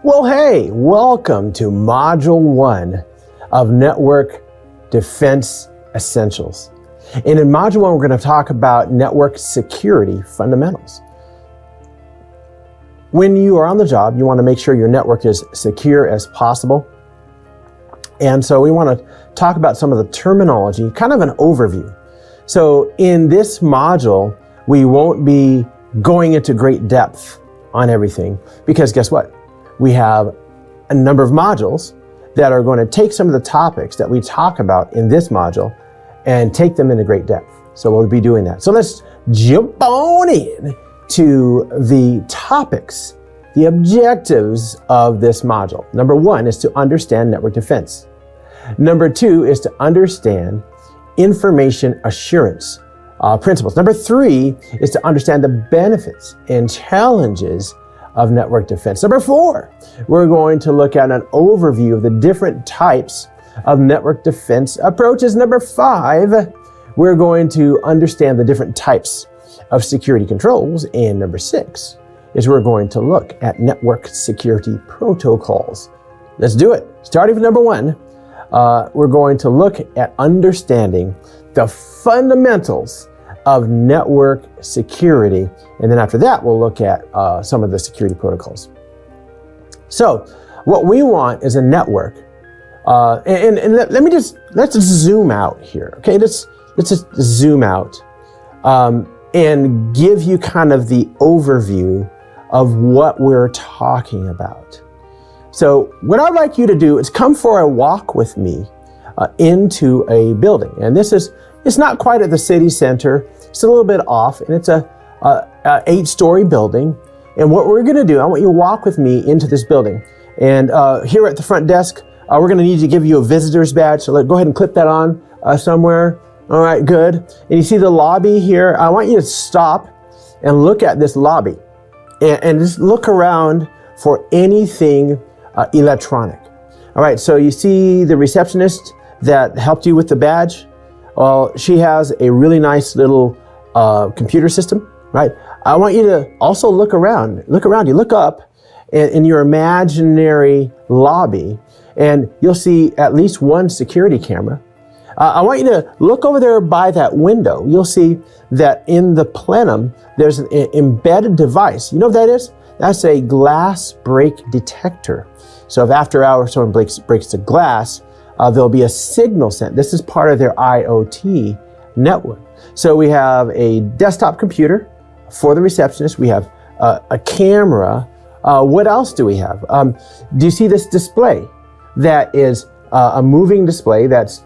Well, hey, welcome to Module 1 of Network Defense Essentials. And in Module 1, we're going to talk about network security fundamentals. When you are on the job, you want to make sure your network is secure as possible. And so we want to talk about some of the terminology, kind of an overview. So in this module, we won't be going into great depth on everything because guess what? We have a number of modules that are going to take some of the topics that we talk about in this module and take them into great depth. So we'll be doing that. So let's jump on in to the topics, the objectives of this module. Number 1 is to understand network defense. Number 2 is to understand information assurance principles. Number 3 is to understand the benefits and challenges of network defense. Number 4, we're going to look at an overview of the different types of network defense approaches. Number 5, we're going to understand the different types of security controls. And number 6 is we're going to look at network security protocols. Let's do it. Starting with number 1, we're going to look at understanding the fundamentals of network security. And then after that, we'll look at some of the security protocols. So what we want is a network. Let's zoom out here. Okay, let's just zoom out and give you kind of the overview of what we're talking about. So what I'd like you to do is come for a walk with me into a building. And it's not quite at the city center. It's a little bit off, and it's a 8-story building. And what we're going to do, I want you to walk with me into this building. And here at the front desk, we're going to need to give you a visitor's badge. So go ahead and clip that on somewhere. All right, good. And you see the lobby here. I want you to stop and look at this lobby and just look around for anything electronic. All right, so you see the receptionist that helped you with the badge? Well, she has a really nice little computer system, right? I want you to also look around. You look up in your imaginary lobby, and you'll see at least one security camera. I want you to look over there by that window. You'll see that in the plenum, there's an embedded device. You know what that is? That's a glass break detector. So if after hours someone breaks the glass, there'll be a signal sent. This is part of their IoT network. So we have a desktop computer for the receptionist. We have a camera. What else do we have? Do you see this display? That is a moving display that's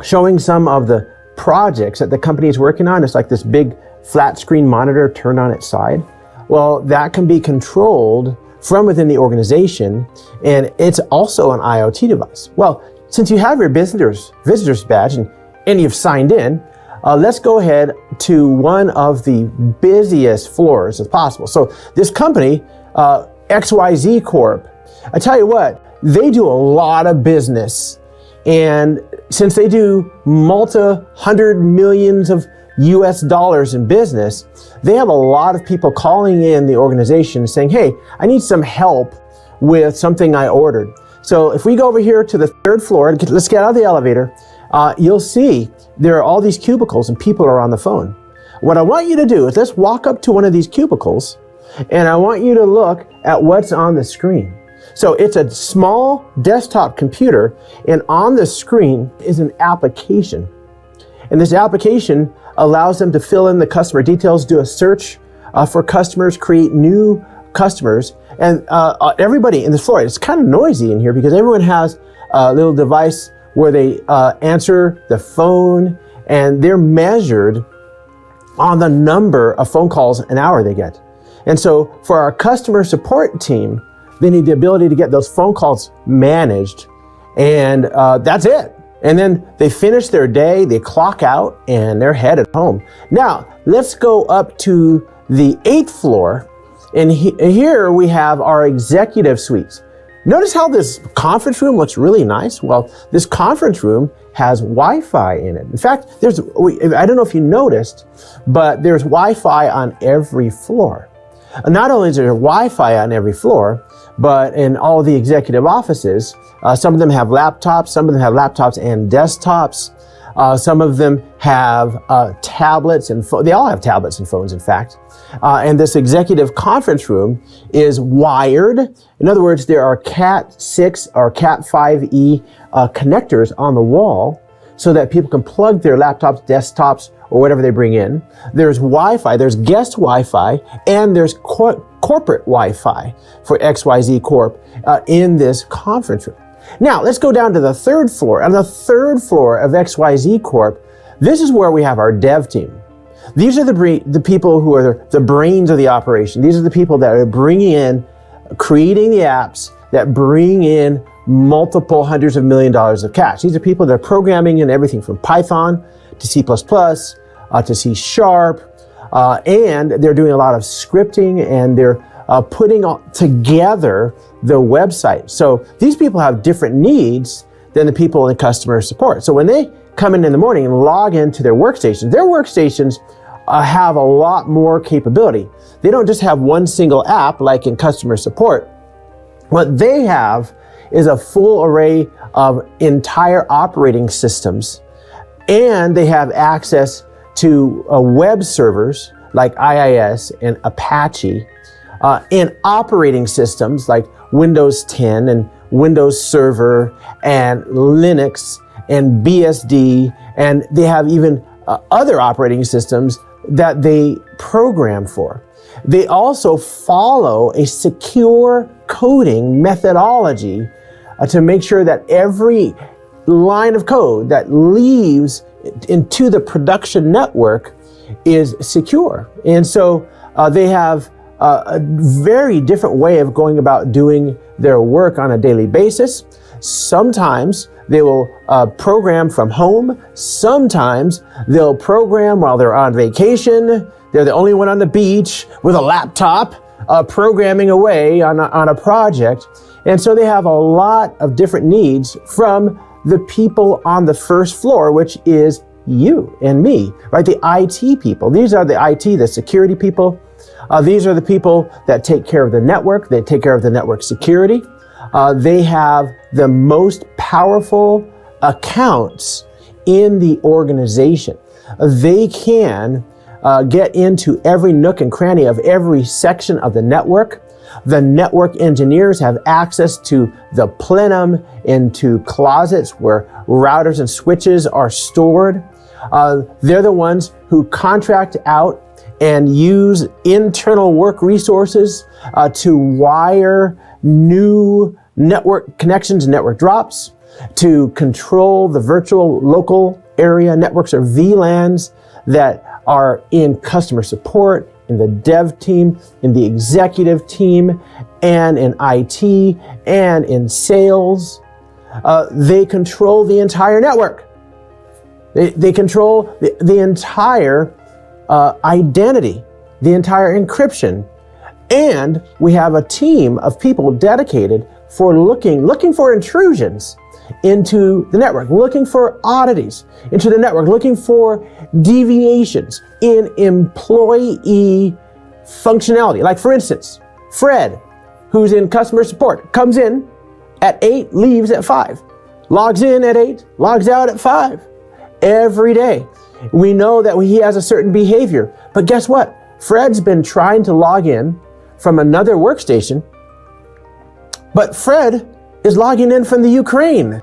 showing some of the projects that the company is working on. It's like this big flat screen monitor turned on its side. Well, that can be controlled from within the organization, and it's also an IoT device. Well, since you have your visitor's badge and you've signed in, let's go ahead to one of the busiest floors as possible. So this company, XYZ Corp, I tell you what, they do a lot of business. And since they do multi-hundred millions of US dollars in business, they have a lot of people calling in the organization saying, hey, I need some help with something I ordered. So if we go over here to the 3rd floor, let's get out of the elevator, you'll see there are all these cubicles and people are on the phone. What I want you to do is let's walk up to one of these cubicles and I want you to look at what's on the screen. So it's a small desktop computer, and on the screen is an application. And this application allows them to fill in the customer details, do a search for customers, create new customers. And everybody in this floor, it's kind of noisy in here because everyone has a little device where they answer the phone, and they're measured on the number of phone calls an hour they get. And so for our customer support team, they need the ability to get those phone calls managed, and that's it. And then they finish their day, they clock out, and they're headed home. Now, let's go up to the 8th floor, and here we have our executive suites. Notice how this conference room looks really nice? Well, this conference room has Wi-Fi in it. In fact, I don't know if you noticed, but there's Wi-Fi on every floor. Not only is there Wi-Fi on every floor, but in all the executive offices, some of them have laptops, some of them have laptops and desktops. Some of them have tablets and they all have tablets and phones, in fact. And this executive conference room is wired. In other words, there are Cat 6 or Cat 5e connectors on the wall so that people can plug their laptops, desktops, or whatever they bring in. There's Wi-Fi, there's guest Wi-Fi, and there's corporate Wi-Fi for XYZ Corp in this conference room. Now, let's go down to the third floor. On the third floor of XYZ Corp, this is where we have our dev team. These are the people who are the brains of the operation. These are the people that are bringing in, creating the apps that bring in multiple hundreds of million dollars of cash. These are people that are programming in everything from Python to C++, to C#, and they're doing a lot of scripting, and they're putting together the website. So these people have different needs than the people in customer support. So when they come in the morning and log into their workstations have a lot more capability. They don't just have one single app like in customer support. What they have is a full array of entire operating systems, and they have access to web servers like IIS and Apache, and operating systems like Windows 10 and Windows Server and Linux and BSD, and they have even other operating systems that they program for. They also follow a secure coding methodology to make sure that every line of code that leaves into the production network is secure. And so they have a very different way of going about doing their work on a daily basis. Sometimes they will program from home. Sometimes they'll program while they're on vacation. They're the only one on the beach with a laptop programming away on a project. And so they have a lot of different needs from the people on the first floor, which is you and me, right? The IT people. These are the IT, the security people. These are the people that take care of the network. They take care of the network security. They have the most powerful accounts in the organization. They can get into every nook and cranny of every section of the network. The network engineers have access to the plenum, into closets where routers and switches are stored. They're the ones who contract out and use internal work resources to wire new network connections and network drops, to control the virtual local area networks or VLANs that are in customer support, in the dev team, in the executive team, and in IT, and in sales. They control the entire network. They control the entire identity, the entire encryption. And we have a team of people dedicated for looking for intrusions into the network, looking for oddities into the network, looking for deviations in employee functionality. Like, for instance, Fred, who's in customer support, comes in at 8, leaves at 5, logs in at 8, logs out at 5 every day. We know that he has a certain behavior, but guess what? Fred's been trying to log in from another workstation, but Fred is logging in from the Ukraine,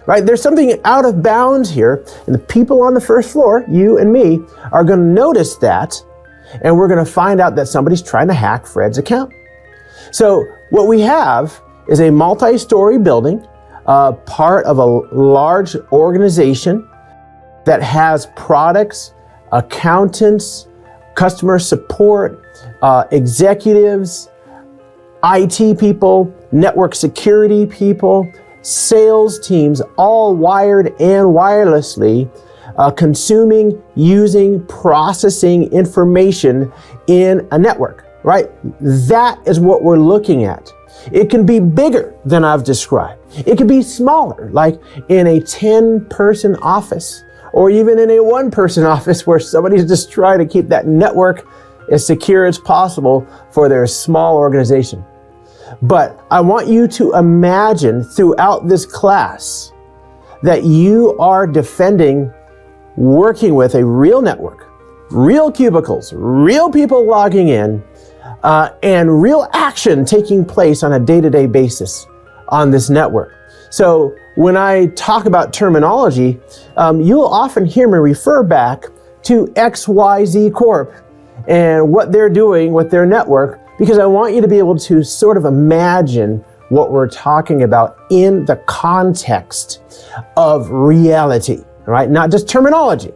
right? There's something out of bounds here, and the people on the first floor, you and me, are going to notice that, and we're going to find out that somebody's trying to hack Fred's account. So what we have is a multi-story building, part of a large organization that has products, accountants, customer support, executives, IT people, network security people, sales teams, all wired and wirelessly, consuming, using, processing information in a network, right? That is what we're looking at. It can be bigger than I've described. It can be smaller, like in a 10-person office, or even in a 1-person office where somebody's just trying to keep that network as secure as possible for their small organization. But I want you to imagine throughout this class that you are defending working with a real network, real cubicles, real people logging in, and real action taking place on a day-to-day basis on this network. So when I talk about terminology, you'll often hear me refer back to XYZ Corp and what they're doing with their network, because I want you to be able to sort of imagine what we're talking about in the context of reality, right? Not just terminology,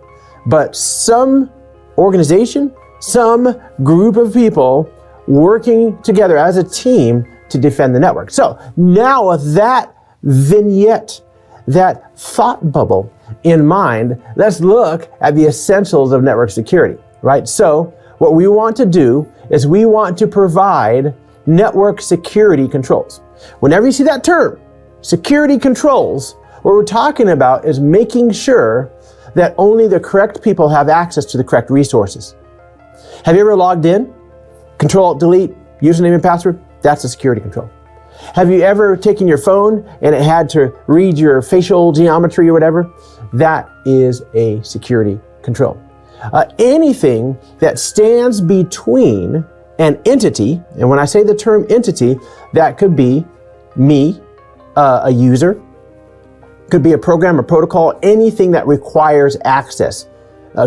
but some organization, some group of people working together as a team to defend the network. So now with that vignette, that thought bubble in mind, let's look at the essentials of network security, right? So what we want to do is we want to provide network security controls. Whenever you see that term, security controls, what we're talking about is making sure that only the correct people have access to the correct resources. Have you ever logged in? Control-Alt-Delete, username and password? That's a security control. Have you ever taken your phone and it had to read your facial geometry or whatever? That is a security control. Anything that stands between an entity, and when I say the term entity, that could be me, a user, could be a program or protocol, anything that requires access.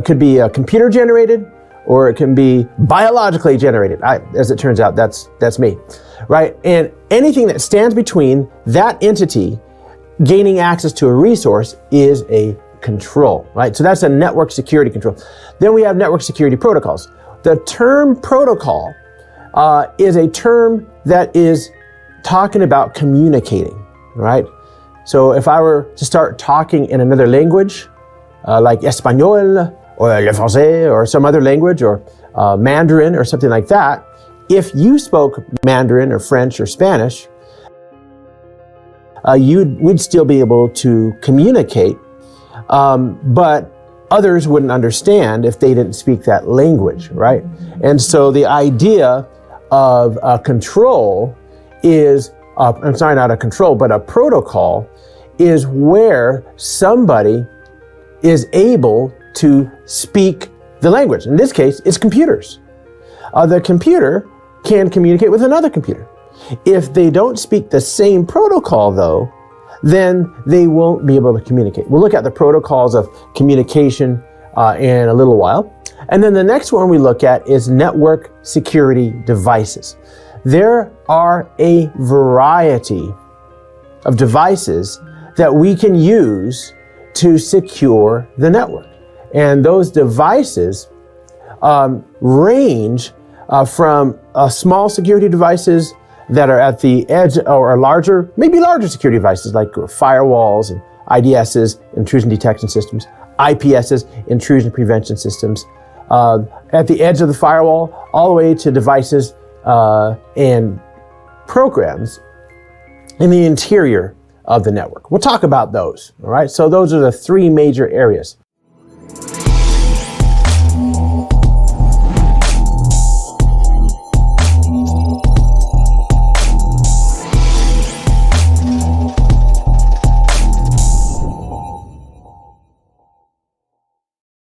Could be computer generated, or it can be biologically generated. As it turns out, that's me, right? And anything that stands between that entity gaining access to a resource is a control, right? So that's a network security control. Then we have network security protocols. The term protocol is a term that is talking about communicating, right? So if I were to start talking in another language, like Espanol or Le Français or some other language, or Mandarin or something like that, if you spoke Mandarin or French or Spanish, we'd still be able to communicate, but others wouldn't understand if they didn't speak that language, right? And so the idea of a control is, I'm sorry, not a control, but a protocol is where somebody is able to speak the language. In this case, it's computers. The computer can communicate with another computer. If they don't speak the same protocol, though, then they won't be able to communicate. We'll look at the protocols of communication in a little while. And then the next one we look at is network security devices. There are a variety of devices that we can use to secure the network. And those devices range from small security devices that are at the edge, or larger, maybe larger security devices like firewalls and IDSs, intrusion detection systems, IPSs, intrusion prevention systems, at the edge of the firewall, all the way to devices and programs in the interior of the network. We'll talk about those, all right? So those are the three major areas.